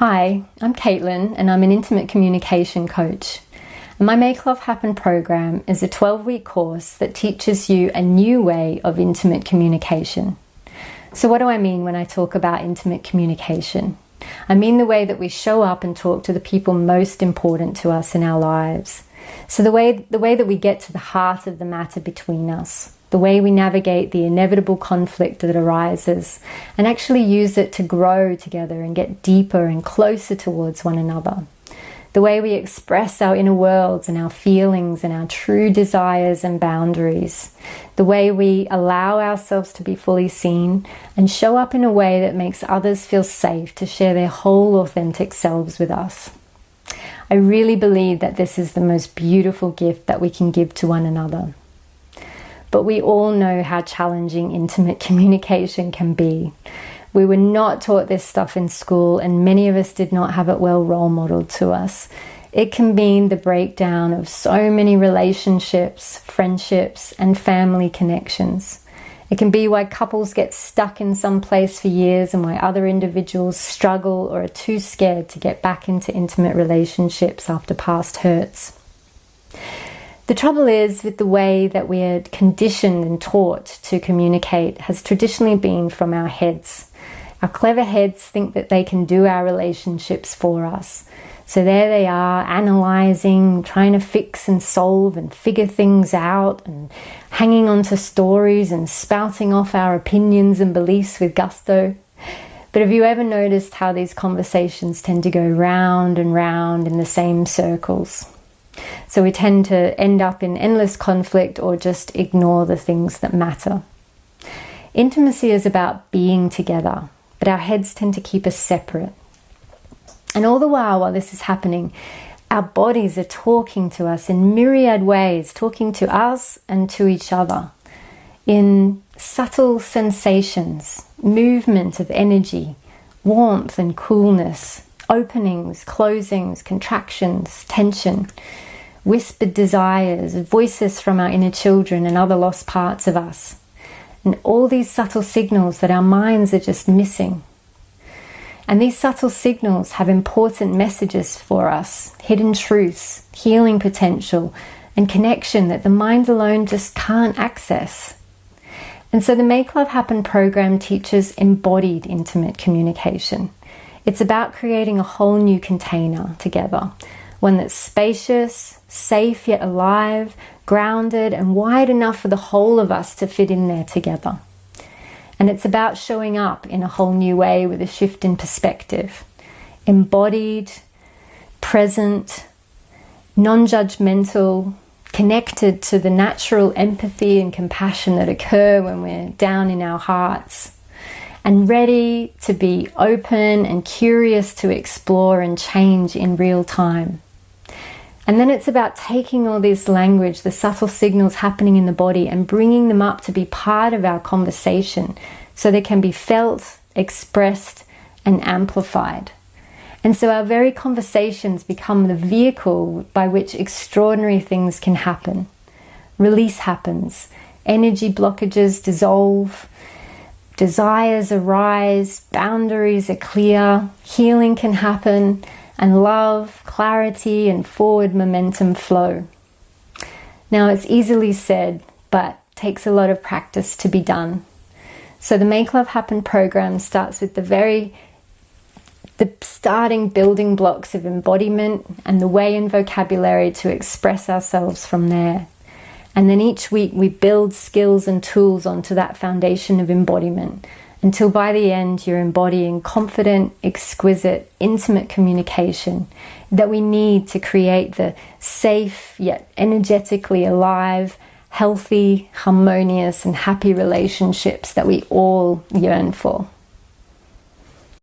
Hi, I'm Caitlin and I'm an intimate communication coach. And my Make Love Happen program is a 12-week course that teaches you a new way of intimate communication. So what do I mean when I talk about intimate communication? I mean the way that we show up and talk to the people most important to us in our lives. So the way that we get to the heart of the matter between us, the way we navigate the inevitable conflict that arises and actually use it to grow together and get deeper and closer towards one another. The way we express our inner worlds and our feelings and our true desires and boundaries. The way we allow ourselves to be fully seen and show up in a way that makes others feel safe to share their whole authentic selves with us. I really believe that this is the most beautiful gift that we can give to one another. But we all know how challenging intimate communication can be. We were not taught this stuff in school, and many of us did not have it well role modeled to us. It can mean the breakdown of so many relationships, friendships, and family connections. It can be why couples get stuck in some place for years and why other individuals struggle or are too scared to get back into intimate relationships after past hurts. The trouble is with the way that we are conditioned and taught to communicate has traditionally been from our heads. Our clever heads think that they can do our relationships for us. So there they are, analyzing, trying to fix and solve and figure things out and hanging on to stories and spouting off our opinions and beliefs with gusto. But have you ever noticed how these conversations tend to go round and round in the same circles? So we tend to end up in endless conflict or just ignore the things that matter. Intimacy is about being together, but our heads tend to keep us separate. And all the while this is happening, our bodies are talking to us in myriad ways, talking to us and to each other in subtle sensations, movement of energy, warmth and coolness, openings, closings, contractions, tension, whispered desires, voices from our inner children and other lost parts of us. And all these subtle signals that our minds are just missing. And these subtle signals have important messages for us, hidden truths, healing potential, and connection that the mind alone just can't access. And so the Make Love Happen program teaches embodied intimate communication. It's about creating a whole new container together, one that's spacious, safe yet alive, grounded and wide enough for the whole of us to fit in there together. And it's about showing up in a whole new way with a shift in perspective. Embodied, present, non-judgmental, connected to the natural empathy and compassion that occur when we're down in our hearts. And ready to be open and curious to explore and change in real time. And then it's about taking all this language, the subtle signals happening in the body, and bringing them up to be part of our conversation so they can be felt, expressed, and amplified. And so our very conversations become the vehicle by which extraordinary things can happen. Release happens, energy blockages dissolve, desires arise, boundaries are clear, healing can happen, and love, clarity, and forward momentum flow. Now, it's easily said, but takes a lot of practice to be done. So the Make Love Happen program starts with the starting building blocks of embodiment and the way and vocabulary to express ourselves from there. And then each week we build skills and tools onto that foundation of embodiment until by the end you're embodying confident, exquisite, intimate communication that we need to create the safe yet energetically alive, healthy, harmonious and happy relationships that we all yearn for.